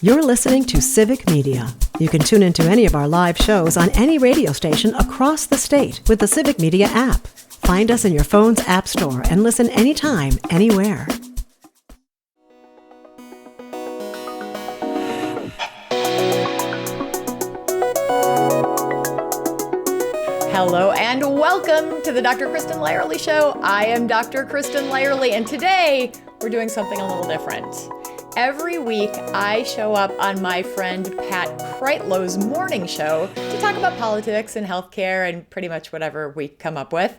You're listening to Civic Media. You can tune into any of our live shows on any radio station across the state with the Civic Media app. Find us in your phone's app store and listen anytime, anywhere. Hello and welcome to the Dr. Kristin Lyerly Show. I am Dr. Kristin Lyerly, and today we're doing something a little different. Every week, I show up on my friend Pat Kreitlow's morning show to talk about politics and healthcare and pretty much whatever we come up with.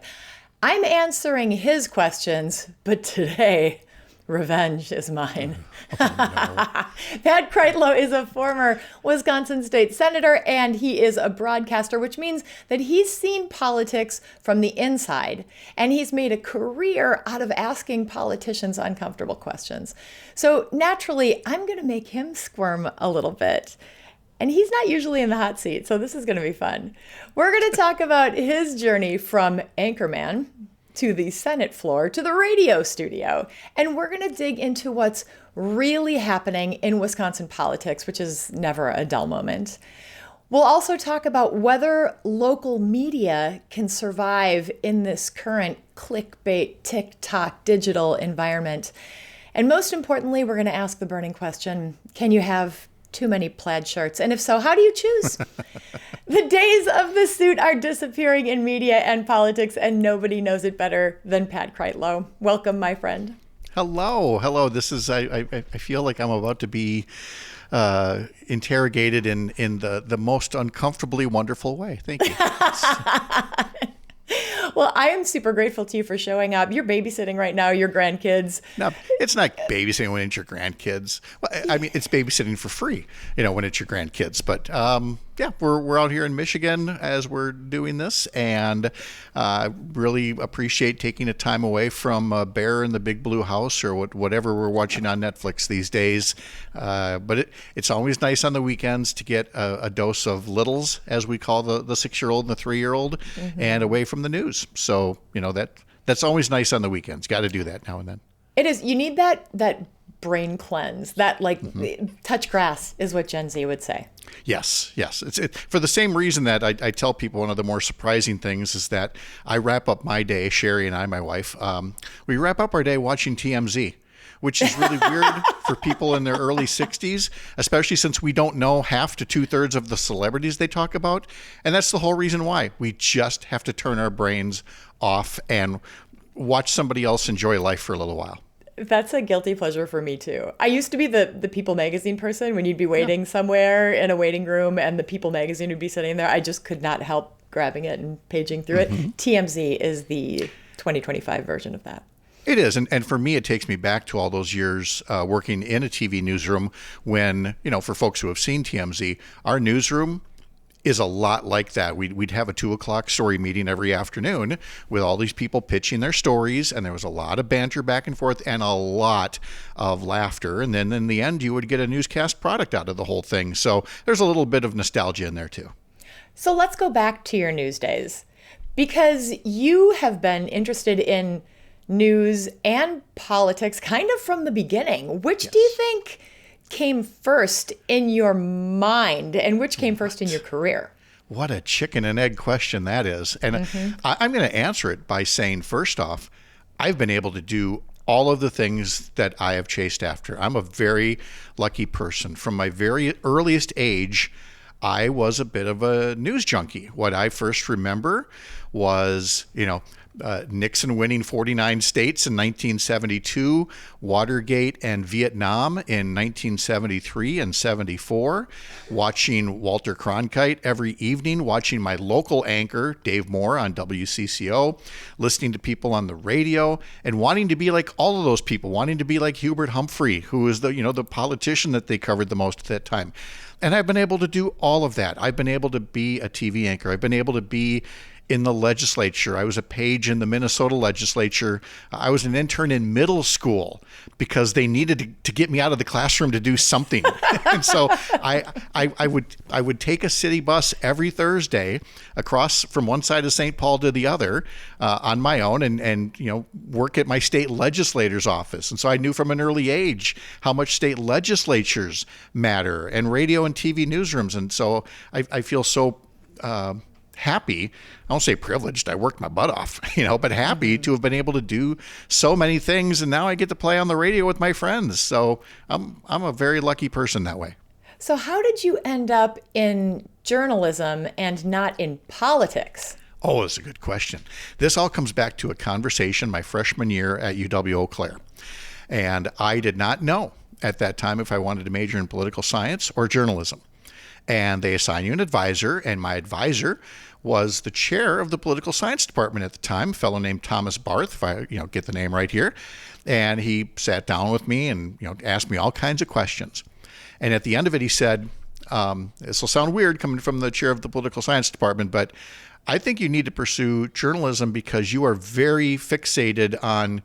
I'm answering his questions, but today, revenge is mine. Oh, no. Pat Kreitlow is a former Wisconsin state senator, and he is a broadcaster, which means that he's seen politics from the inside, and he's made a career out of asking politicians uncomfortable questions. So naturally, I'm going to make him squirm a little bit. And he's not usually in the hot seat, so this is going to be fun. We're going to talk about his journey from anchorman to the Senate floor, to the radio studio. And we're going to dig into what's really happening in Wisconsin politics, which is never a dull moment. We'll also talk about whether local media can survive in this current clickbait, TikTok, digital environment. And most importantly, we're going to ask the burning question, can you have too many plaid shirts? And if so, how do you choose? The days of the suit are disappearing in media and politics, and nobody knows it better than Pat Kreitlow. Welcome, my friend. Hello. This is, I feel like I'm about to be interrogated in the most uncomfortably wonderful way. Thank you. Well, I am super grateful to you for showing up. You're babysitting right now, your grandkids. No, it's not babysitting when it's your grandkids. Well, I mean, it's babysitting for free, when it's your grandkids. But yeah, we're out here in Michigan as we're doing this, and really appreciate taking a time away from Bear in the Big Blue House or whatever we're watching on Netflix these days. But it's always nice on the weekends to get a dose of littles, as we call the 6-year-old and the 3-year-old, and away from the news. So, that's always nice on the weekends. Got to do that now and then. It is. You need that brain cleanse. That touch grass is what Gen Z would say. Yes. It's for the same reason that I tell people one of the more surprising things is that I wrap up my day, Sherry and I, my wife, we wrap up our day watching TMZ. Which is really weird for people in their early 60s, especially since we don't know half to 2/3 of the celebrities they talk about. And that's the whole reason why. We just have to turn our brains off and watch somebody else enjoy life for a little while. That's a guilty pleasure for me, too. I used to be the People magazine person when you'd be waiting somewhere in a waiting room and the People magazine would be sitting there. I just could not help grabbing it and paging through it. TMZ is the 2025 version of that. It is. And for me, it takes me back to all those years working in a TV newsroom when, for folks who have seen TMZ, our newsroom is a lot like that. We'd have a 2:00 story meeting every afternoon with all these people pitching their stories. And there was a lot of banter back and forth and a lot of laughter. And then in the end, you would get a newscast product out of the whole thing. So there's a little bit of nostalgia in there, too. So let's go back to your news days, because you have been interested in news and politics kind of from the beginning. Which do you think came first in your mind, and which came first in your career? What a chicken and egg question that is. And I'm going to answer it by saying, first off, I've been able to do all of the things that I have chased after. I'm a very lucky person. From my very earliest age, I was a bit of a news junkie. What I first remember was, Nixon winning 49 states in 1972, Watergate and Vietnam in 1973 and 74, watching Walter Cronkite every evening, watching my local anchor, Dave Moore, on WCCO, listening to people on the radio, and wanting to be like all of those people, wanting to be like Hubert Humphrey, who was the politician that they covered the most at that time. And I've been able to do all of that. I've been able to be a TV anchor. I've been able to be in the legislature. I was a page in the Minnesota legislature. I was an intern in middle school because they needed to get me out of the classroom to do something. And so I would take a city bus every Thursday across from one side of St. Paul to the other on my own and work at my state legislator's office. And so I knew from an early age how much state legislatures matter and radio and TV newsrooms. And so I feel so happy. I won't say privileged. I worked my butt off, but happy to have been able to do so many things. And now I get to play on the radio with my friends. So I'm a very lucky person that way. So how did you end up in journalism and not in politics? Oh, that's a good question. This all comes back to a conversation my freshman year at UW-Eau Claire. And I did not know at that time if I wanted to major in political science or journalism. And they assign you an advisor, and my advisor was the chair of the political science department at the time, a fellow named Thomas Barth, if I get the name right here. And he sat down with me and asked me all kinds of questions. And at the end of it, he said, this will sound weird coming from the chair of the political science department, but I think you need to pursue journalism because you are very fixated on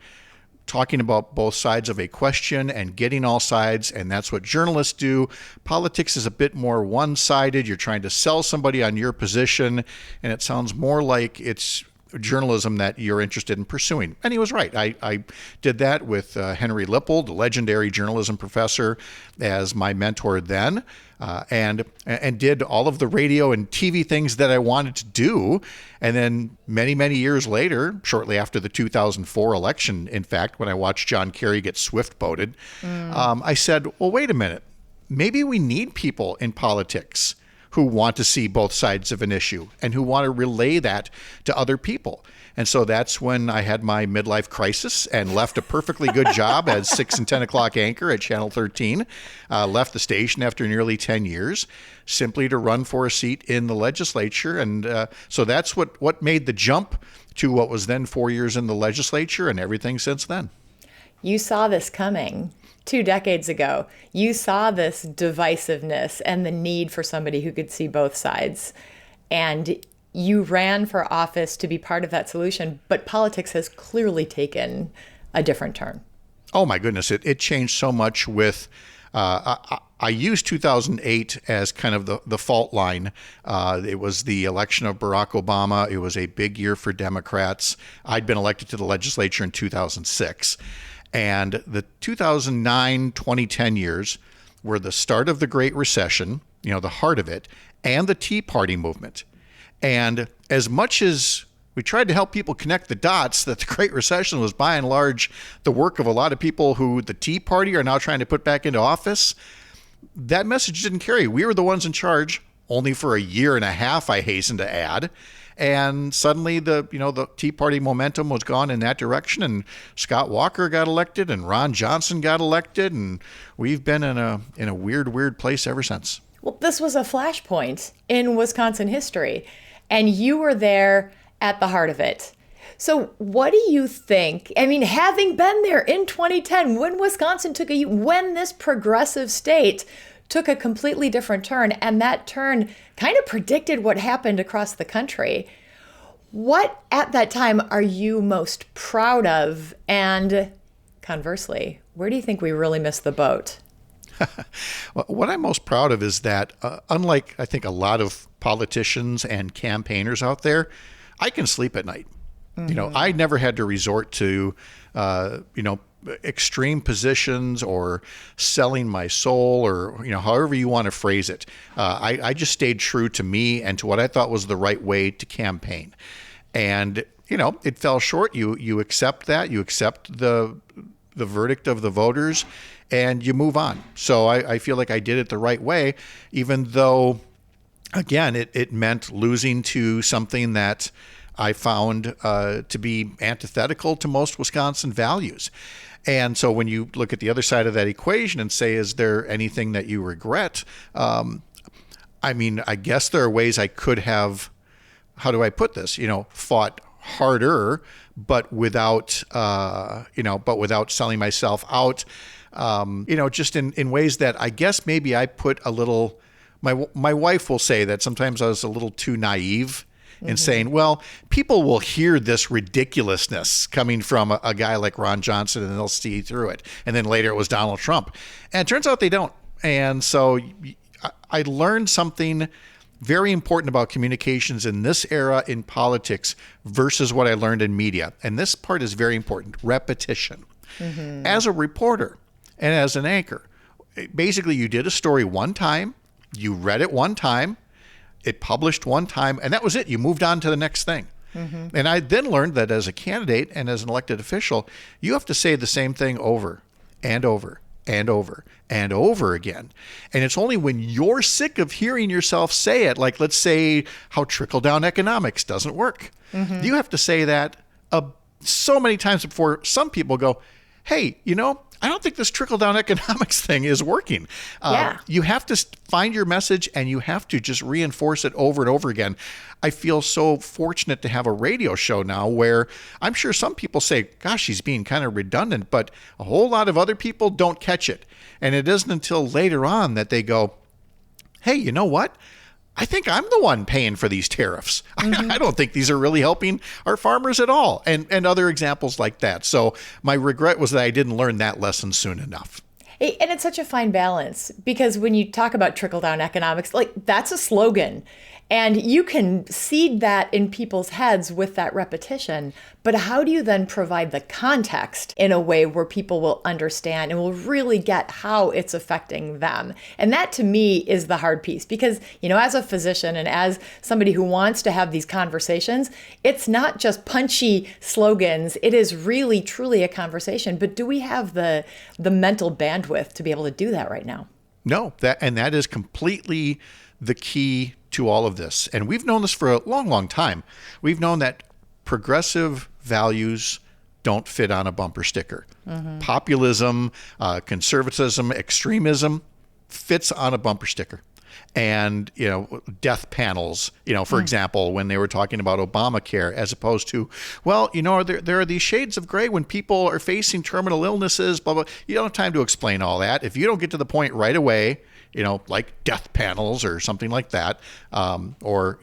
talking about both sides of a question and getting all sides, and that's what journalists do. Politics is a bit more one-sided. You're trying to sell somebody on your position, and it sounds more like it's journalism that you're interested in pursuing. And he was right. I did that with Henry Lippold, the legendary journalism professor, as my mentor then, and did all of the radio and TV things that I wanted to do. And then many, many years later, shortly after the 2004 election, in fact, when I watched John Kerry get swift voted, I said, well, wait a minute. Maybe we need people in politics who want to see both sides of an issue and who want to relay that to other people. And so that's when I had my midlife crisis and left a perfectly good job as 6 and 10 o'clock anchor at Channel 13, left the station after nearly 10 years, simply to run for a seat in the legislature. And so that's what made the jump to what was then 4 years in the legislature and everything since then. You saw this coming 2 decades ago. You saw this divisiveness and the need for somebody who could see both sides. And you ran for office to be part of that solution, but politics has clearly taken a different turn. Oh my goodness, it changed so much with, I used 2008 as kind of the fault line. It was the election of Barack Obama. It was a big year for Democrats. I'd been elected to the legislature in 2006. And the 2009, 2010 years were the start of the Great Recession, the heart of it, and the Tea Party movement. And as much as we tried to help people connect the dots that the Great Recession was by and large the work of a lot of people who the Tea Party are now trying to put back into office, that message didn't carry. We were the ones in charge, only for a year and a half, I hasten to add. And suddenly the Tea Party momentum was gone in that direction, and Scott Walker got elected and Ron Johnson got elected, and we've been in a weird place ever since. Well, this was a flashpoint in Wisconsin history, and you were there at the heart of it. So what do you think? I mean, having been there in 2010, when Wisconsin when this progressive state took a completely different turn, and that turn kind of predicted what happened across the country. What at that time are you most proud of? And conversely, where do you think we really missed the boat? Well, what I'm most proud of is that unlike, I think, a lot of politicians and campaigners out there, I can sleep at night. Mm-hmm. I never had to resort to, extreme positions or selling my soul or, however you want to phrase it. I just stayed true to me and to what I thought was the right way to campaign. And, it fell short. You accept that. You accept the verdict of the voters and you move on. So I feel like I did it the right way, even though, again, it meant losing to something that I found to be antithetical to most Wisconsin values. And so when you look at the other side of that equation and say, is there anything that you regret? I guess there are ways I could have, how do I put this? Fought harder, but without selling myself out, just in ways that I guess maybe I put a little, my wife will say that sometimes I was a little too naive and saying, well, people will hear this ridiculousness coming from a guy like Ron Johnson and they'll see through it. And then later it was Donald Trump. And it turns out they don't. And so I learned something very important about communications in this era in politics versus what I learned in media. And this part is very important, repetition. As a reporter and as an anchor, basically you did a story one time, you read it one time, it published one time, and that was it. You moved on to the next thing. And I then learned that as a candidate and as an elected official, you have to say the same thing over and over and over and over again. And it's only when you're sick of hearing yourself say it, like let's say how trickle-down economics doesn't work. You have to say that so many times before some people go, hey, I don't think this trickle-down economics thing is working. You have to find your message and you have to just reinforce it over and over again. I feel so fortunate to have a radio show now where I'm sure some people say, gosh, he's being kind of redundant, but a whole lot of other people don't catch it. And it isn't until later on that they go, hey, you know what? I think I'm the one paying for these tariffs. I don't think these are really helping our farmers at all. And other examples like that. So my regret was that I didn't learn that lesson soon enough. And it's such a fine balance because when you talk about trickle-down economics, like that's a slogan. And you can seed that in people's heads with that repetition. But how do you then provide the context in a way where people will understand and will really get how it's affecting them? And that to me is the hard piece because, as a physician and as somebody who wants to have these conversations, it's not just punchy slogans. It is really, truly a conversation. But do we have the mental bandwidth to be able to do that right now? No, that is completely the key to all of this. And we've known this for a long, long time. We've known that progressive values don't fit on a bumper sticker. Populism, conservatism, extremism fits on a bumper sticker. And, death panels, for example, when they were talking about Obamacare, as opposed to, well, there are these shades of gray when people are facing terminal illnesses, blah, blah. You don't have time to explain all that. If you don't get to the point right away, like death panels or something like that, or,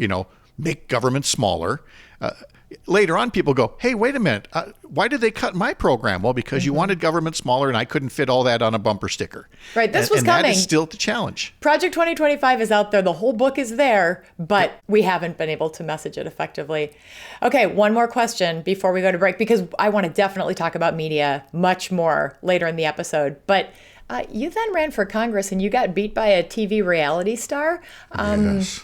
make government smaller. Later on, people go, hey, wait a minute. Why did they cut my program? Well, because you wanted government smaller and I couldn't fit all that on a bumper sticker. Right. This was coming. That is still the challenge. Project 2025 is out there. The whole book is there, but we haven't been able to message it effectively. Okay. One more question before we go to break, because I want to definitely talk about media much more later in the episode. But you then ran for Congress and you got beat by a TV reality star. Yes.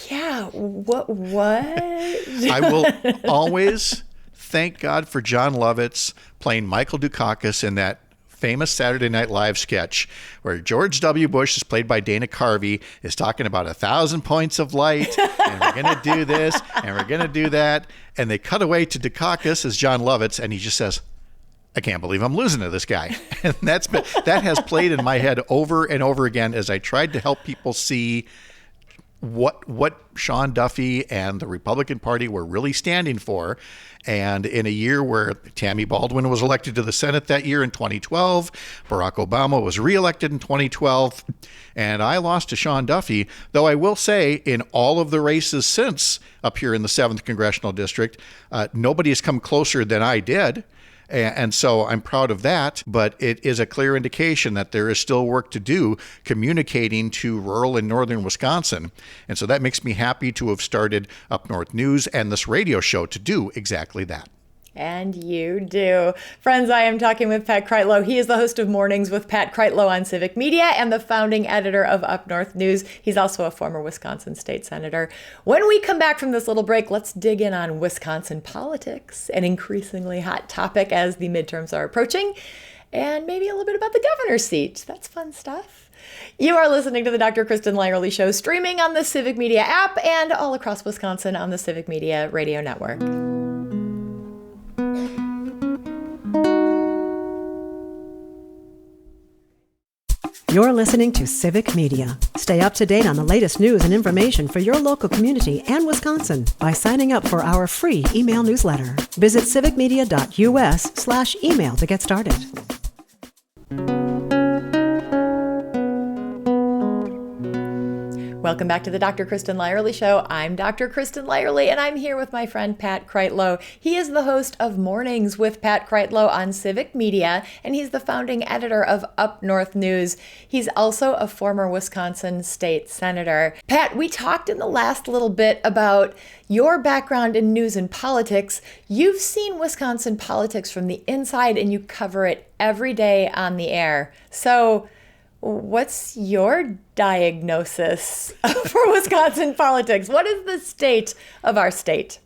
Yeah. What? I will always thank God for John Lovitz playing Michael Dukakis in that famous Saturday Night Live sketch where George W. Bush, is played by Dana Carvey, is talking about 1,000 points of light and we're going to do this and we're going to do that. And they cut away to Dukakis as John Lovitz and he just says, I can't believe I'm losing to this guy. And that has played in my head over and over again as I tried to help people see what Sean Duffy and the Republican Party were really standing for. And in a year where Tammy Baldwin was elected to the Senate that year in 2012, Barack Obama was reelected in 2012, and I lost to Sean Duffy, though I will say in all of the races since up here in the 7th Congressional District, nobody has come closer than I did. And so I'm proud of that, but it is a clear indication that there is still work to do communicating to rural and northern Wisconsin. And so that makes me happy to have started Up North News and this radio show to do exactly that. And you do. Friends, I am talking with Pat Kreitlow. He is the host of Mornings with Pat Kreitlow on Civic Media and the founding editor of Up North News. He's also a former Wisconsin state senator. When we come back from this little break, let's dig in on Wisconsin politics, an increasingly hot topic as the midterms are approaching, and maybe a little bit about the governor's seat. That's fun stuff. You are listening to the Dr. Kristin Langerly Show, streaming on the Civic Media app and all across Wisconsin on the Civic Media Radio Network. You're listening to Civic Media. Stay up to date on the latest news and information for your local community and Wisconsin by signing up for our free email newsletter. Visit civicmedia.us/email to get started. Welcome back to the Dr. Kristin Lyerly Show. I'm Dr. Kristin Lyerly, and I'm here with my friend Pat Kreitlow. He is the host of Mornings with Pat Kreitlow on Civic Media, and he's the founding editor of Up North News. He's also a former Wisconsin state senator. Pat, we talked in the last little bit about your background in news and politics. You've seen Wisconsin politics from the inside, and you cover it every day on the air. So what's your diagnosis for Wisconsin politics? What is the state of our state?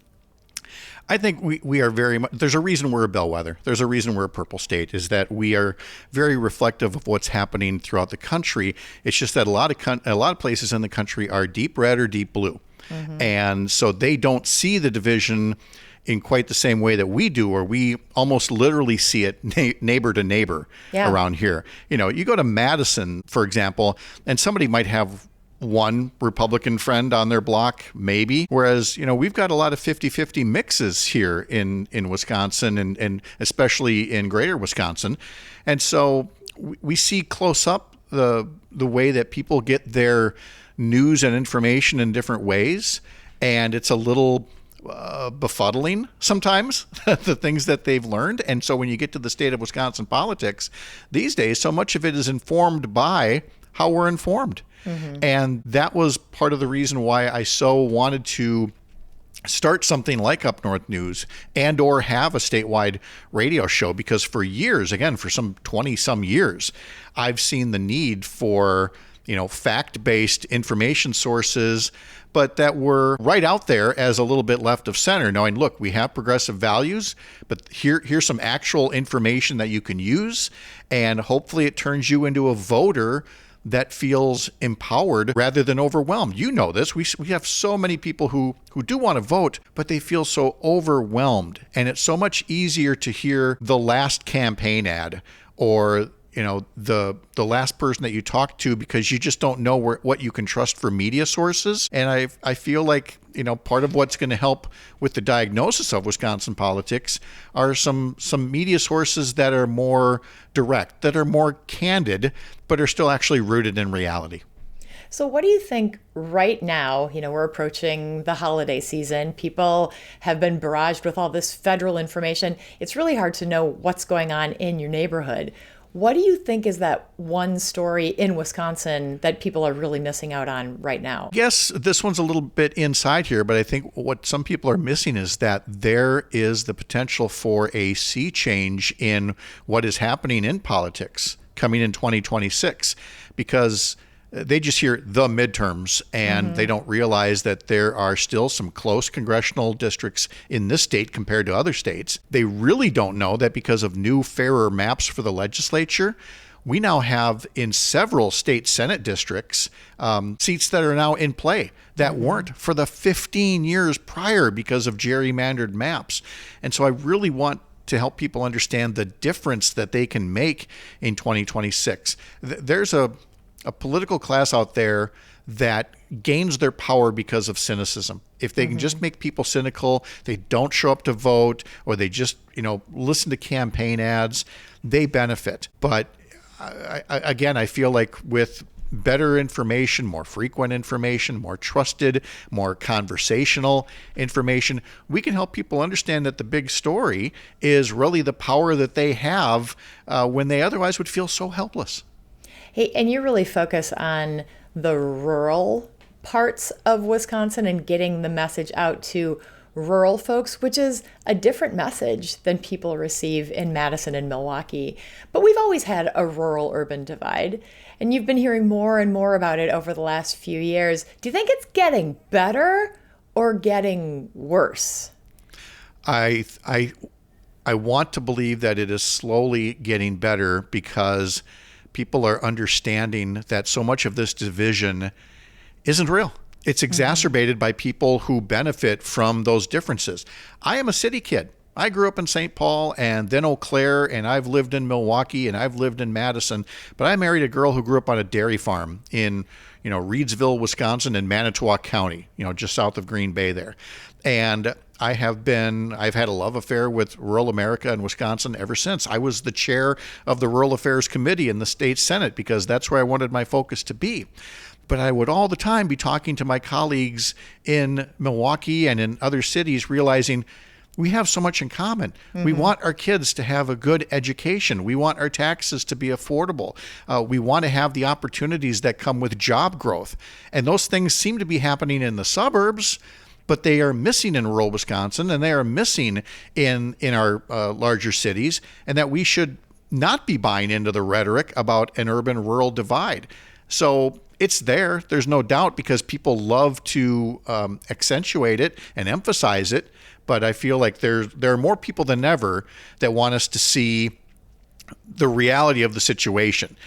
I think we are very much, there's a reason we're a bellwether. There's a reason we're a purple state, is that we are very reflective of what's happening throughout the country. It's just that a lot of places in the country are deep red or deep blue. Mm-hmm. And so they don't see the division in quite the same way that we do, or we almost literally see it neighbor to neighbor around here. You know, you go to Madison, for example, and somebody might have one Republican friend on their block, maybe. Whereas, you know, we've got a lot of 50-50 mixes here in Wisconsin and especially in greater Wisconsin. And so we see close up the way that people get their news and information in different ways. And it's a little befuddling sometimes, the things that they've learned. And so when you get to the state of Wisconsin politics these days, so much of it is informed by how we're informed. Mm-hmm. And that was part of the reason why I so wanted to start something like Up North News and or have a statewide radio show, because for years, again, for some 20 some years, I've seen the need for, you know, fact-based information sources, but that were right out there as a little bit left of center, knowing, look, we have progressive values, but here's some actual information that you can use, and hopefully it turns you into a voter that feels empowered rather than overwhelmed. You know this. We have so many people who do want to vote, but they feel so overwhelmed. And it's so much easier to hear the last campaign ad or, you know, the last person that you talk to, because you just don't know what you can trust for media sources. And I feel like, you know, part of what's going to help with the diagnosis of Wisconsin politics are some media sources that are more direct, that are more candid, but are still actually rooted in reality. So what do you think right now? You know, we're approaching the holiday season. People have been barraged with all this federal information. It's really hard to know what's going on in your neighborhood. What do you think is that one story in Wisconsin that people are really missing out on right now? Yes, this one's a little bit inside here, but I think what some people are missing is that there is the potential for a sea change in what is happening in politics coming in 2026, because they just hear the midterms and they don't realize that there are still some close congressional districts in this state compared to other states. They really don't know that because of new, fairer maps for the legislature, we now have in several state Senate districts seats that are now in play that weren't for the 15 years prior because of gerrymandered maps. And so I really want to help people understand the difference that they can make in 2026. There's a political class out there that gains their power because of cynicism. If they can just make people cynical, they don't show up to vote, or they just, you know, listen to campaign ads, they benefit. But I feel like with better information, more frequent information, more trusted, more conversational information, we can help people understand that the big story is really the power that they have when they otherwise would feel so helpless. Hey, and you really focus on the rural parts of Wisconsin and getting the message out to rural folks, which is a different message than people receive in Madison and Milwaukee. But we've always had a rural-urban divide, and you've been hearing more and more about it over the last few years. Do you think it's getting better or getting worse? I want to believe that it is slowly getting better, because people are understanding that so much of this division isn't real. It's exacerbated by people who benefit from those differences. I am a city kid. I grew up in St. Paul and then Eau Claire, and I've lived in Milwaukee and I've lived in Madison, but I married a girl who grew up on a dairy farm in, Reedsville, Wisconsin, in Manitowoc County, just south of Green Bay there. And I've had a love affair with rural America and Wisconsin ever since. I was the chair of the Rural Affairs Committee in the state Senate because that's where I wanted my focus to be. But I would all the time be talking to my colleagues in Milwaukee and in other cities, realizing we have so much in common. Mm-hmm. We want our kids to have a good education. We want our taxes to be affordable. We want to have the opportunities that come with job growth. And those things seem to be happening in the suburbs, but they are missing in rural Wisconsin, and they are missing in our larger cities, and that we should not be buying into the rhetoric about an urban-rural divide. So it's there. There's no doubt, because people love to accentuate it and emphasize it. But I feel like there are more people than ever that want us to see the reality of the situation.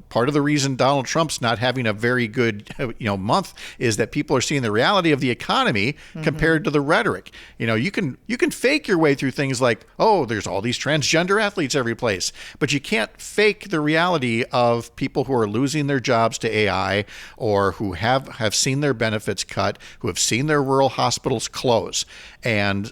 Part of the reason Donald Trump's not having a very good, month is that people are seeing the reality of the economy compared to the rhetoric. You can fake your way through things like, oh, there's all these transgender athletes every place, but you can't fake the reality of people who are losing their jobs to AI, or who have seen their benefits cut, who have seen their rural hospitals close. And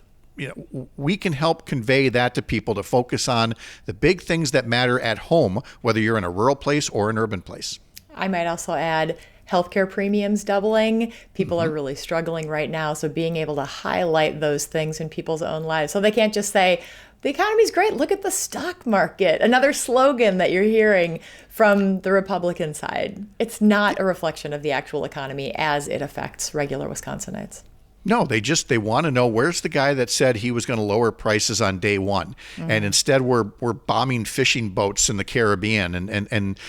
we can help convey that to people, to focus on the big things that matter at home, whether you're in a rural place or an urban place. I might also add healthcare premiums doubling. People are really struggling right now. So being able to highlight those things in people's own lives, so they can't just say, the economy's great, look at the stock market. Another slogan that you're hearing from the Republican side. It's not a reflection of the actual economy as it affects regular Wisconsinites. No, they want to know, where's the guy that said he was going to lower prices on day one, and instead we're bombing fishing boats in the Caribbean and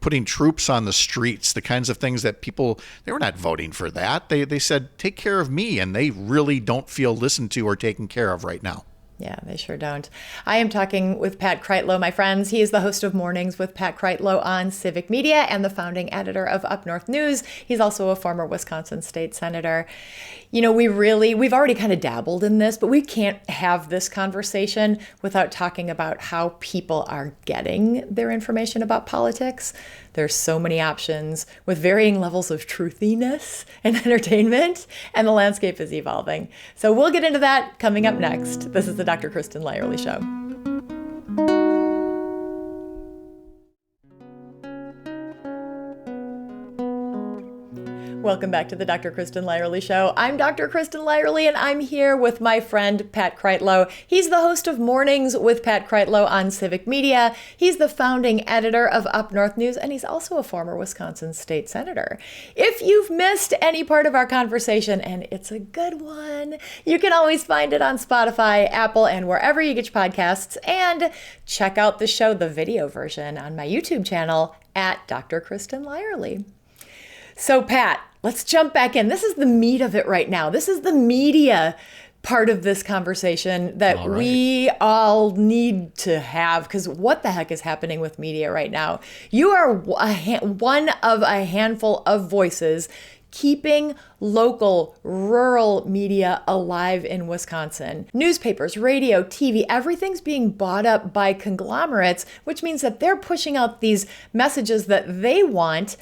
putting troops on the streets, the kinds of things that people, they were not voting for that. They said, take care of me, and they really don't feel listened to or taken care of right now. Yeah, they sure don't. I am talking with Pat Kreitlow, my friends. He is the host of Mornings with Pat Kreitlow on Civic Media and the founding editor of Up North News. He's also a former Wisconsin state senator. We've already kind of dabbled in this, but we can't have this conversation without talking about how people are getting their information about politics. There's so many options with varying levels of truthiness and entertainment, and the landscape is evolving. So we'll get into that coming up next. This is the Dr. Kristin Lyerly Show. Welcome back to the Dr. Kristin Lyerly Show. I'm Dr. Kristin Lyerly, and I'm here with my friend Pat Kreitlow. He's the host of Mornings with Pat Kreitlow on Civic Media. He's the founding editor of Up North News, and he's also a former Wisconsin state senator. If you've missed any part of our conversation, and it's a good one, you can always find it on Spotify, Apple, and wherever you get your podcasts. And check out the show, the video version, on my YouTube channel at Dr. Kristin Lyerly. So, Pat, let's jump back in. This is the meat of it right now. This is the media part of this conversation that we all need to have, because what the heck is happening with media right now? You are one of a handful of voices keeping local, rural media alive in Wisconsin. Newspapers, radio, TV, everything's being bought up by conglomerates, which means that they're pushing out these messages that they want,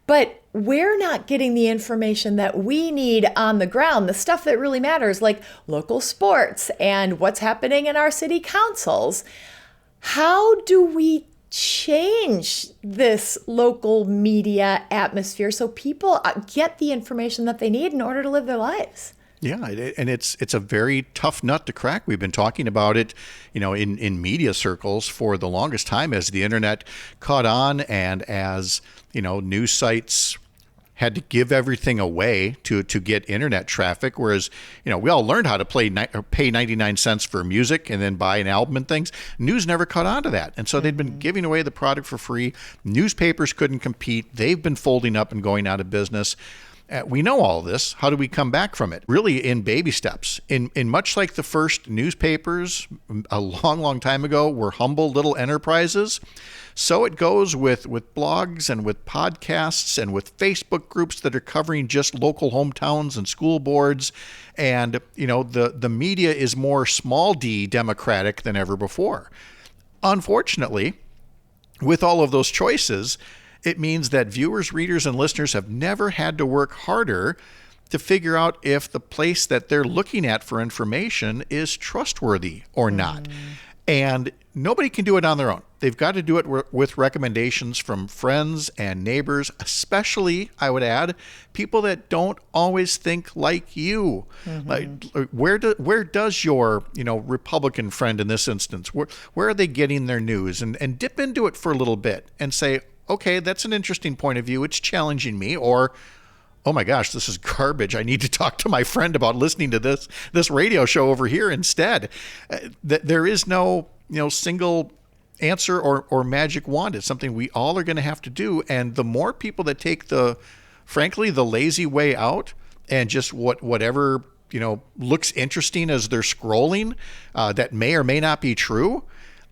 but we're not getting the information that we need on the ground, the stuff that really matters, like local sports and what's happening in our city councils. How do we change this local media atmosphere so people get the information that they need in order to live their lives? Yeah, and it's a very tough nut to crack. We've been talking about it, in media circles for the longest time as the internet caught on, and as news sites had to give everything away to get internet traffic, whereas we all learned how to pay 99 cents for music and then buy an album and things. News never caught on to that, and so they'd been giving away the product for free. Newspapers couldn't compete. They've been folding up and going out of business. We know all this. How do we come back from it? Really in baby steps. In much like the first newspapers a long, long time ago were humble little enterprises, so it goes with blogs and with podcasts and with Facebook groups that are covering just local hometowns and school boards. And, the media is more small d democratic than ever before. Unfortunately, with all of those choices, it means that viewers, readers, and listeners have never had to work harder to figure out if the place that they're looking at for information is trustworthy or not. And nobody can do it on their own. They've got to do it with recommendations from friends and neighbors, especially, I would add, people that don't always think like you. Like, where does your Republican friend in this instance, where are they getting their news? And dip into it for a little bit and say, okay, that's an interesting point of view. It's challenging me. Or, oh my gosh, this is garbage. I need to talk to my friend about listening to this radio show over here instead. There is no single answer or magic wand. It's something we all are going to have to do. And the more people that take the lazy way out and just whatever looks interesting as they're scrolling, that may or may not be true,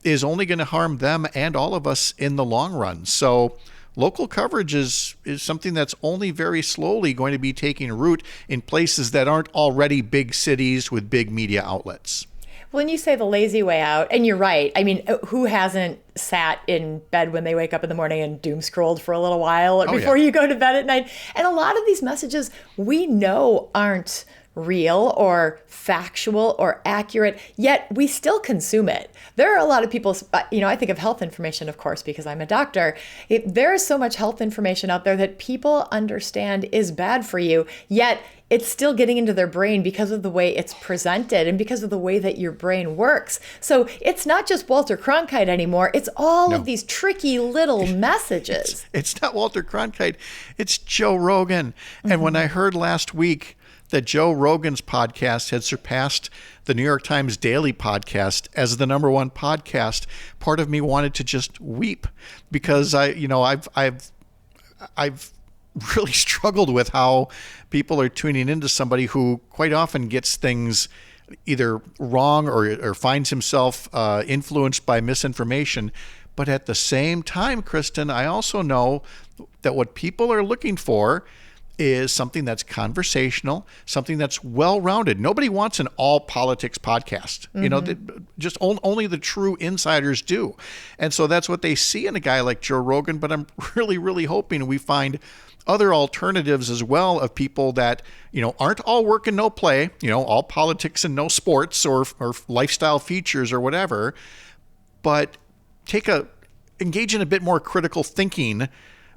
is only going to harm them and all of us in the long run. So local coverage is something that's only very slowly going to be taking root in places that aren't already big cities with big media outlets. When you say the lazy way out, and you're right, I mean, who hasn't sat in bed when they wake up in the morning and doom scrolled for a little while before you go to bed at night? And a lot of these messages we know aren't real or factual or accurate, yet we still consume it. There are a lot of people, I think of health information, of course, because I'm a doctor. There is so much health information out there that people understand is bad for you, yet it's still getting into their brain because of the way it's presented and because of the way that your brain works. So it's not just Walter Cronkite anymore. It's all of these tricky little messages. It's not Walter Cronkite. It's Joe Rogan. And when I heard last week that Joe Rogan's podcast had surpassed the New York Times Daily podcast as the number one podcast, part of me wanted to just weep because I've really struggled with how people are tuning into somebody who quite often gets things either wrong or finds himself influenced by misinformation. But at the same time, Kristin, I also know that what people are looking for is something that's conversational, something that's well-rounded. Nobody wants an all politics podcast. Just only the true insiders do. And so that's what they see in a guy like Joe Rogan. But I'm really, really hoping we find other alternatives as well of people that, aren't all work and no play, all politics and no sports or lifestyle features or whatever, but engage in a bit more critical thinking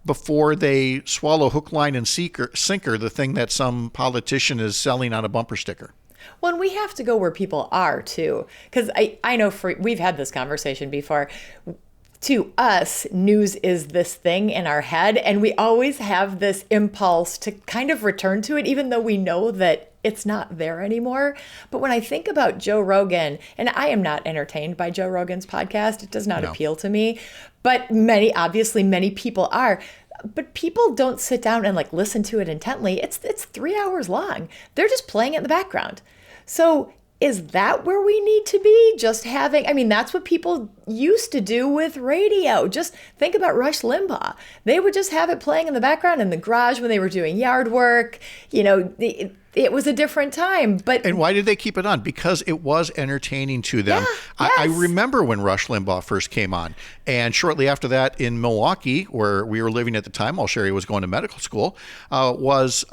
before they swallow hook, line, and sinker the thing that some politician is selling on a bumper sticker. Well, and we have to go where people are, too. Because I know we've had this conversation before. To us, news is this thing in our head, and we always have this impulse to kind of return to it, even though we know that it's not there anymore. But when I think about Joe Rogan, and I am not entertained by Joe Rogan's podcast, it does not appeal to me, but many people are. But people don't sit down and listen to it intently. It's 3 hours long. They're just playing it in the background. So is that where we need to be? Just having, that's what people used to do with radio. Just think about Rush Limbaugh. They would just have it playing in the background in the garage when they were doing yard work. It was a different time. And why did they keep it on? Because it was entertaining to them. Yeah, yes. I remember when Rush Limbaugh first came on. And shortly after that in Milwaukee, where we were living at the time while Sherry was going to medical school, was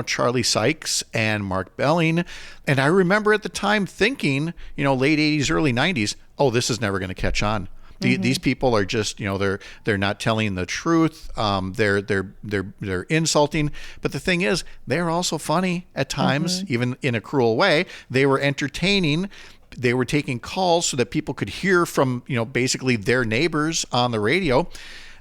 Charlie Sykes and Mark Belling. And I remember at the time thinking, late 80s, early 90s, oh, this is never going to catch on. These people are just, they're not telling the truth. They're insulting. But the thing is, they're also funny at times, even in a cruel way. They were entertaining. They were taking calls so that people could hear from, basically their neighbors on the radio.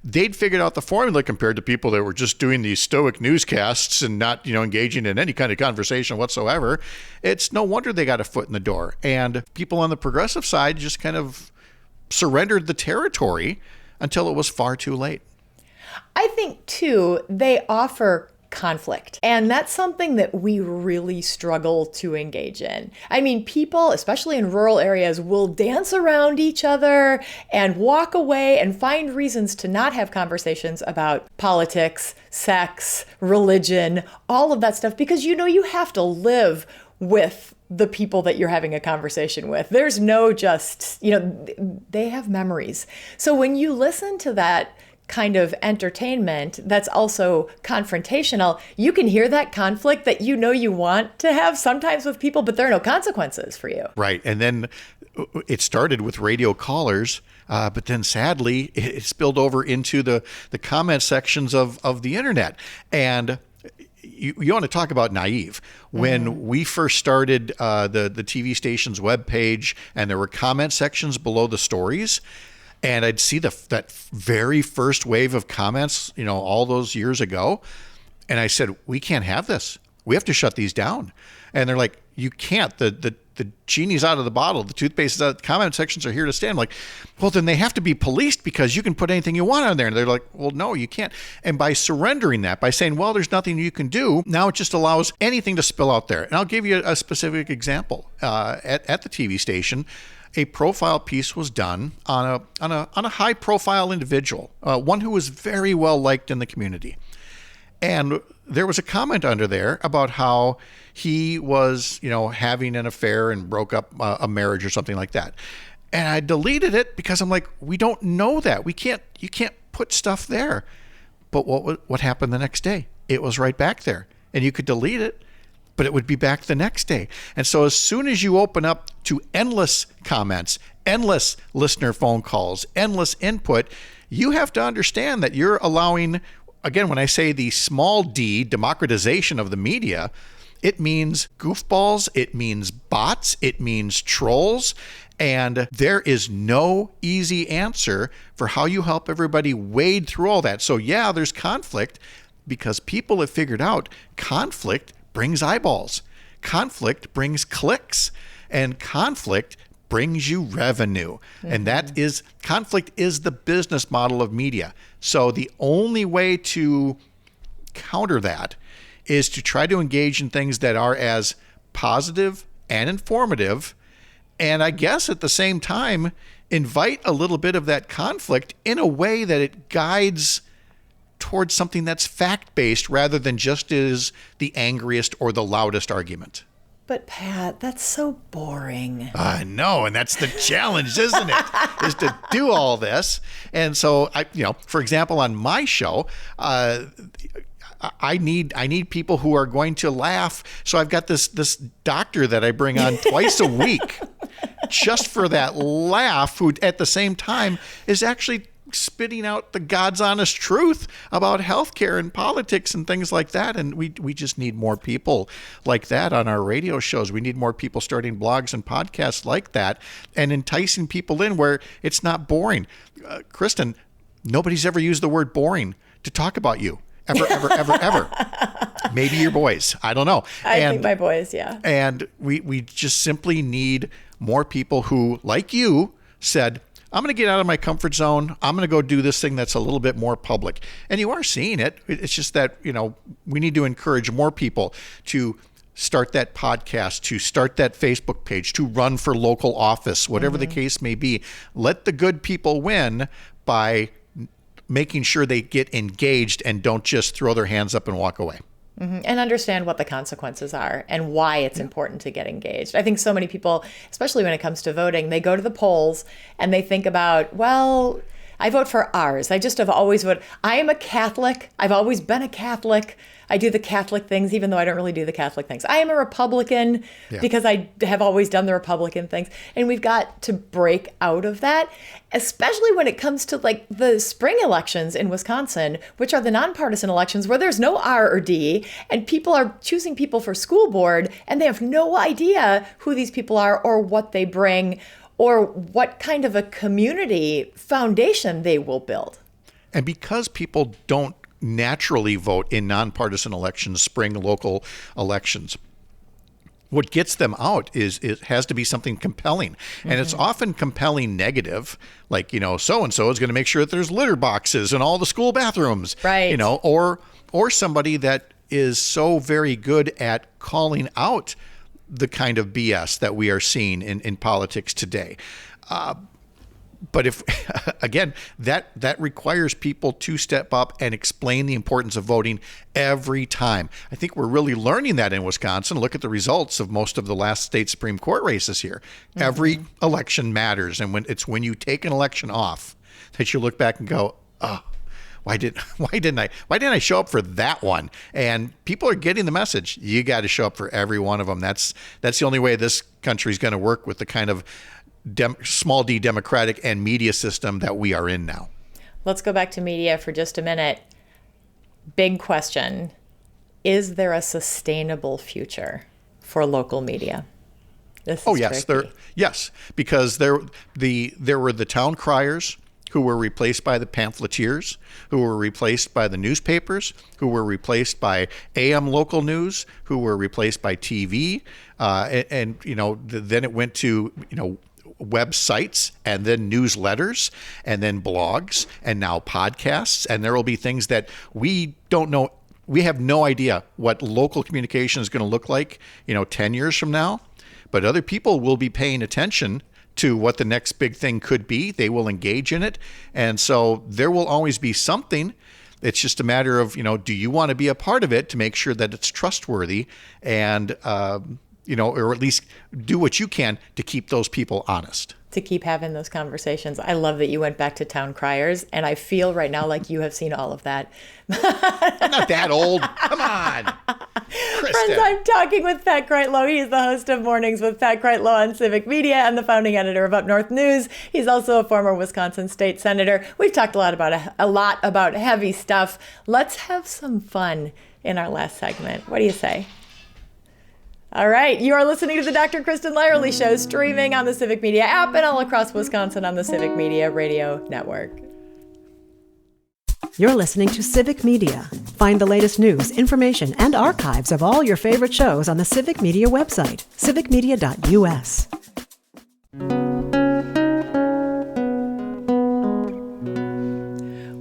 They'd figured out the formula compared to people that were just doing these stoic newscasts and not, engaging in any kind of conversation whatsoever. It's no wonder they got a foot in the door. And people on the progressive side just kind of surrendered the territory until it was far too late. I think, too, they offer conflict. And that's something that we really struggle to engage in. I mean, people, especially in rural areas, will dance around each other and walk away and find reasons to not have conversations about politics, sex, religion, all of that stuff, because you have to live with the people that you're having a conversation with. There's no just, they have memories. So when you listen to that kind of entertainment that's also confrontational, you can hear that conflict that you want to have sometimes with people, but there are no consequences for you. Right. And then it started with radio callers, but then sadly it spilled over into the comment sections of the internet. And you want to talk about naive. When we first started the TV station's webpage and there were comment sections below the stories, and I'd see that very first wave of comments, all those years ago. And I said, we can't have this. We have to shut these down. And they're like, you can't. The genie's out of the bottle. The toothpaste is out. The comment sections are here to stay. I'm like, well, then they have to be policed because you can put anything you want on there. And they're like, well, no, you can't. And by surrendering that, by saying, well, there's nothing you can do, now it just allows anything to spill out there. And I'll give you a specific example. At the TV station, a profile piece was done on a high profile individual, one who was very well liked in the community. And there was a comment under there about how he was, having an affair and broke up a marriage or something like that. And I deleted it because I'm like, we don't know that. You can't put stuff there. But what happened the next day? It was right back there. And you could delete it, but it would be back the next day. And so as soon as you open up to endless comments, endless listener phone calls, endless input, you have to understand that you're allowing, again, when I say the small d, democratization of the media, it means goofballs, it means bots, it means trolls, and there is no easy answer for how you help everybody wade through all that. So yeah, there's conflict because people have figured out conflict brings eyeballs, conflict brings clicks, and conflict brings you revenue. And that is, conflict is the business model of media. So the only way to counter that is to try to engage in things that are as positive and informative, and I guess at the same time invite a little bit of that conflict in a way that it guides towards something that's fact-based rather than just is the angriest or the loudest argument. But Pat, that's so boring. I know, and that's the challenge, isn't it? Is to do all this. And so, for example, on my show, I need people who are going to laugh. So I've got this doctor that I bring on twice a week just for that laugh, who at the same time is actually spitting out the God's honest truth about healthcare and politics and things like that. And we just need more people like that on our radio shows. We need more people starting blogs and podcasts like that and enticing people in where it's not boring. Kristin, nobody's ever used the word boring to talk about you. Ever. Maybe your boys. I don't know. I think my boys, yeah. And we just simply need more people who, like you, said, I'm going to get out of my comfort zone. I'm going to go do this thing that's a little bit more public. And you are seeing it. It's just that, we need to encourage more people to start that podcast, to start that Facebook page, to run for local office, whatever the case may be. Let the good people win by making sure they get engaged and don't just throw their hands up and walk away. And understand what the consequences are and why it's important to get engaged. I think so many people, especially when it comes to voting, they go to the polls and they think about, well, I vote for ours. I just have always voted. I am a Catholic. I've always been a Catholic. I do the Catholic things, even though I don't really do the Catholic things. I am a Republican because I have always done the Republican things. And we've got to break out of that, especially when it comes to like the spring elections in Wisconsin, which are the nonpartisan elections where there's no R or D and people are choosing people for school board and they have no idea who these people are or what they bring or what kind of a community foundation they will build. And because people don't naturally vote in nonpartisan elections, spring local elections, what gets them out is it has to be something compelling. And it's often compelling negative, like, so-and-so is going to make sure that there's litter boxes in all the school bathrooms, right? Or somebody that is so very good at calling out the kind of BS that we are seeing in politics today. But if, again, that requires people to step up and explain the importance of voting every time. I think we're really learning that in Wisconsin. Look at the results of most of the last state Supreme Court races here. Mm-hmm. Every election matters. And when you take an election off that you look back and go, oh, why didn't I show up for that one? And people are getting the message. You got to show up for every one of them. That's the only way this country is going to work with the kind of small d democratic and media system that we are in now. Let's go back to media for just a minute. Big question. Is there a sustainable future for local media? This is tricky. Yes, because there were the town criers who were replaced by the pamphleteers, who were replaced by the newspapers, who were replaced by AM local news, who were replaced by TV, and then it went to websites, and then newsletters, and then blogs, and now podcasts. And there will be things that we don't know. We have no idea what local communication is going to look like, 10 years from now. But other people will be paying attention to what the next big thing could be. They will engage in it. And so there will always be something. It's just a matter of, do you want to be a part of it to make sure that it's trustworthy and, or at least do what you can to keep those people honest. To keep having those conversations. I love that you went back to town criers, and I feel right now like you have seen all of that. I'm not that old. Come on. Kristin. Friends, I'm talking with Pat Kreitlow. He is the host of Mornings with Pat Kreitlow on Civic Media and the founding editor of Up North News. He's also a former Wisconsin state senator. We've talked a lot about heavy stuff. Let's have some fun in our last segment. What do you say? All right, you are listening to the Dr. Kristin Lyerly Show, streaming on the Civic Media app and all across Wisconsin on the Civic Media Radio Network. You're listening to Civic Media. Find the latest news, information, and archives of all your favorite shows on the Civic Media website, civicmedia.us.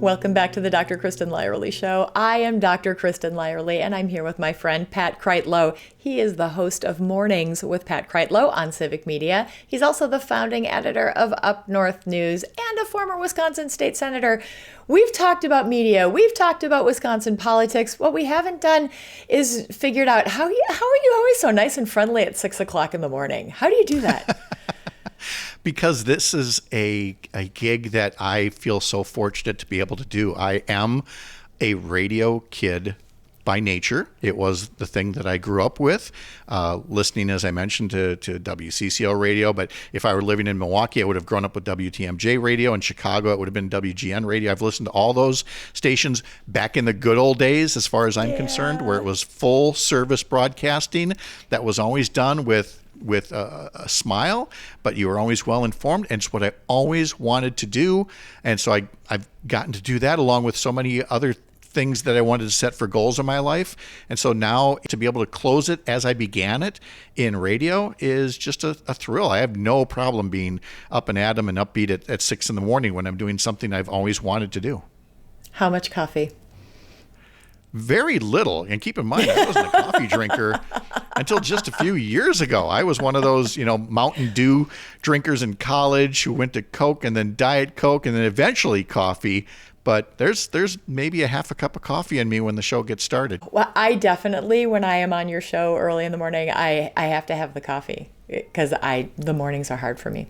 Welcome back to the Dr. Kristin Lyerly Show. I am Dr. Kristin Lyerly, and I'm here with my friend Pat Kreitlow. He is the host of Mornings with Pat Kreitlow on Civic Media. He's also the founding editor of Up North News and a former Wisconsin state senator. We've talked about media. We've talked about Wisconsin politics. What we haven't done is figured out how are you always so nice and friendly at 6 o'clock in the morning? How do you do that? Because this is a gig that I feel so fortunate to be able to do. I am a radio kid by nature. It was the thing that I grew up with, listening, as I mentioned, to WCCO radio. But if I were living in Milwaukee, I would have grown up with WTMJ radio. In Chicago, it would have been WGN radio. I've listened to all those stations back in the good old days, as far as I'm concerned, where it was full service broadcasting that was always done with a smile, but you were always well informed, and it's what I always wanted to do. And so I've gotten to do that along with so many other things that I wanted to set for goals in my life. And so now to be able to close it as I began it in radio is just a thrill. I have no problem being up and at 'em and upbeat at 6 in the morning when I'm doing something I've always wanted to do. How much coffee? Very little. And keep in mind, I wasn't a coffee drinker until just a few years ago. I was one of those, Mountain Dew drinkers in college who went to Coke and then Diet Coke and then eventually coffee. But there's maybe a half a cup of coffee in me when the show gets started. Well, I definitely, when I am on your show early in the morning, I have to have the coffee because the mornings are hard for me.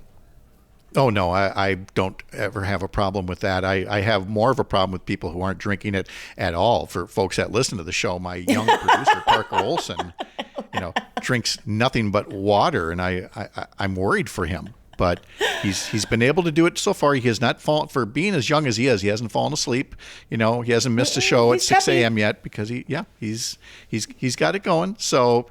Oh, no, I don't ever have a problem with that. I have more of a problem with people who aren't drinking it at all. For folks that listen to the show, my young producer, Parker Olson, drinks nothing but water, and I'm worried for him. But he's been able to do it so far. He has not fallen, for being as young as he is, he hasn't fallen asleep. He hasn't missed a show at 6 a.m. yet because he's got it going. So,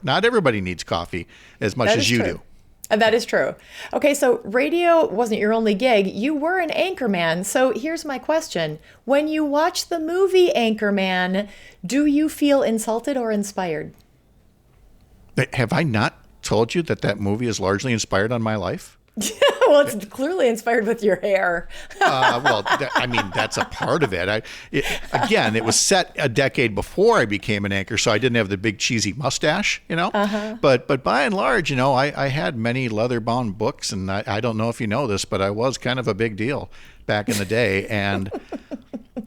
not everybody needs coffee as much as you do. That is true. Okay, so radio wasn't your only gig. You were an anchorman. So here's my question. When you watch the movie Anchorman, do you feel insulted or inspired? Have I not told you that movie is largely inspired on my life? Well, it's clearly inspired with your hair. That's a part of it. Again, it was set a decade before I became an anchor, so I didn't have the big cheesy mustache, But by and large, I had many leather-bound books, and I don't know if you know this, but I was kind of a big deal back in the day. And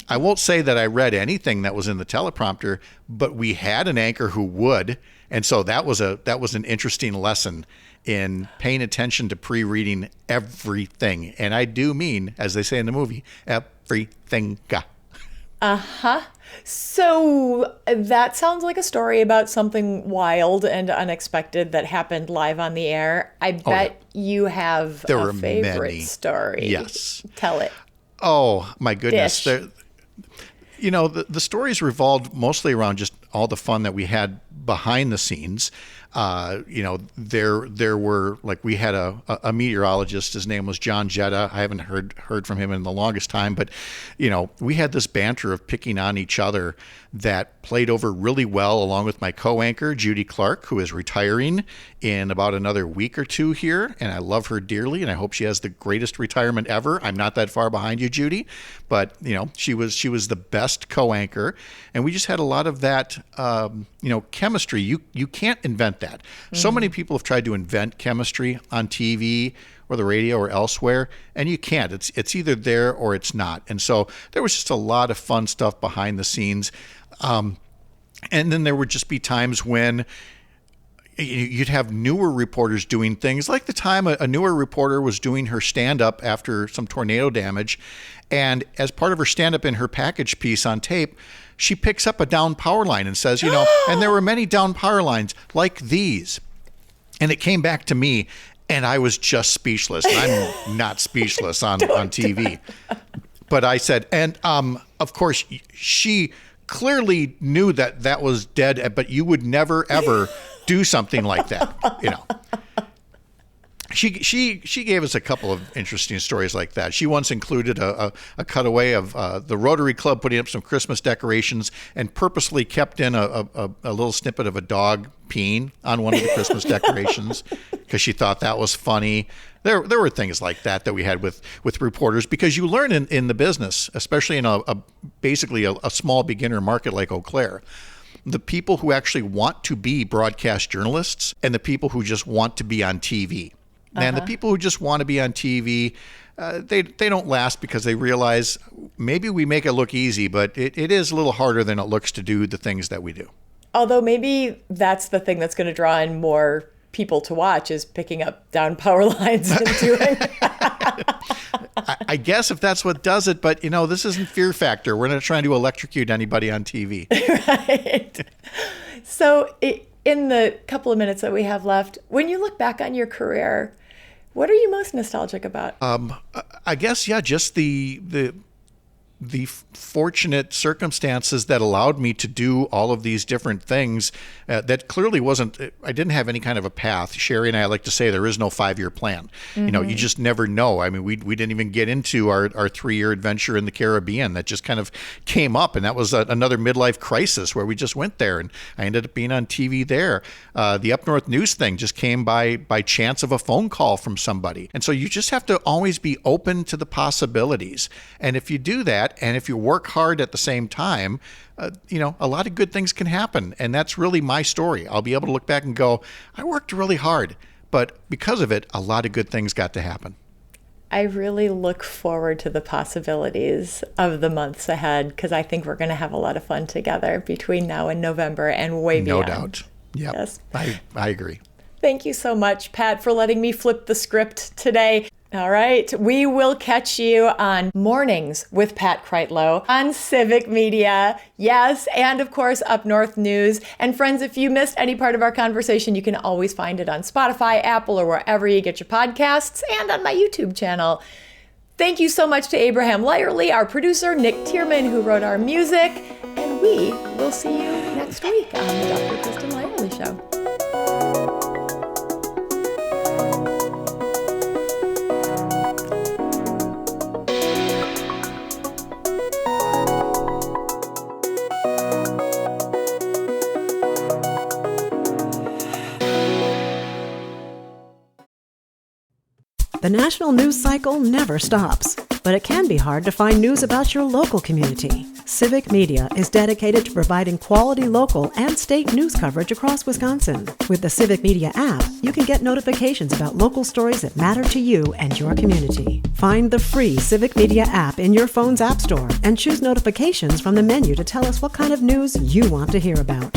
I won't say that I read anything that was in the teleprompter, but we had an anchor who would, and so that was an interesting lesson in paying attention to pre-reading everything. And I do mean, as they say in the movie, everything. So that sounds like a story about something wild and unexpected that happened live on the air. I bet you have a favorite story. Yes. Tell it. Oh, my goodness. Dish. The stories revolved mostly around just all the fun that we had behind the scenes. There were, like, we had a meteorologist. His name was John Jetta. I haven't heard from him in the longest time, but we had this banter of picking on each other that played over really well, along with my co-anchor Judy Clark, who is retiring in about another week or two here, and I love her dearly, and I hope she has the greatest retirement ever. I'm not that far behind you, Judy, but she was the best co-anchor, and we just had a lot of that chemistry. You can't invent that. So many people have tried to invent chemistry on TV or the radio or elsewhere, and you can't. It's either there or it's not. And so there was just a lot of fun stuff behind the scenes. And then there would just be times when you'd have newer reporters doing things, like the time a newer reporter was doing her stand-up after some tornado damage, and as part of her stand-up in her package piece on tape, she picks up a down power line and says, and there were many down power lines like these. And it came back to me, and I was just speechless. I'm not speechless on TV. But I said, and of course, she clearly knew that was dead, but you would never, ever do something like that, She gave us a couple of interesting stories like that. She once included a cutaway of the Rotary Club putting up some Christmas decorations and purposely kept in a little snippet of a dog peeing on one of the Christmas decorations because she thought that was funny. There were things like that we had with reporters, because you learn in the business, especially in basically a small beginner market like Eau Claire, the people who actually want to be broadcast journalists and the people who just want to be on TV. And the people who just want to be on TV, they don't last, because they realize maybe we make it look easy, but it is a little harder than it looks to do the things that we do. Although maybe that's the thing that's going to draw in more people to watch, is picking up down power lines and doing. I guess if that's what does it, but this isn't Fear Factor. We're not trying to electrocute anybody on TV. Right. So in the couple of minutes that we have left, when you look back on your career, what are you most nostalgic about? I guess, just the fortunate circumstances that allowed me to do all of these different things that clearly I didn't have any kind of a path. Sherry and I like to say there is no 5-year plan. You just never know. I mean, we didn't even get into our 3-year adventure in the Caribbean. That just kind of came up, and that was another midlife crisis where we just went there, and I ended up being on TV there. The Up North News thing just came by chance of a phone call from somebody. And so you just have to always be open to the possibilities. And if you do that, and if you work hard at the same time, a lot of good things can happen. And that's really my story. I'll be able to look back and go, I worked really hard, but because of it, a lot of good things got to happen. I really look forward to the possibilities of the months ahead, because I think we're going to have a lot of fun together between now and November and way beyond. No doubt. Yep. Yes. I agree. Thank you so much, Pat, for letting me flip the script today. All right. We will catch you on Mornings with Pat Kreitlow on Civic Media. Yes. And of course, Up North News. And friends, if you missed any part of our conversation, you can always find it on Spotify, Apple, or wherever you get your podcasts, and on my YouTube channel. Thank you so much to Abraham Lyerly, our producer, Nick Tierman, who wrote our music. And we will see you next week on the Dr. Kristin Lyerly Show. The national news cycle never stops, but it can be hard to find news about your local community. Civic Media is dedicated to providing quality local and state news coverage across Wisconsin. With the Civic Media app, you can get notifications about local stories that matter to you and your community. Find the free Civic Media app in your phone's app store and choose notifications from the menu to tell us what kind of news you want to hear about.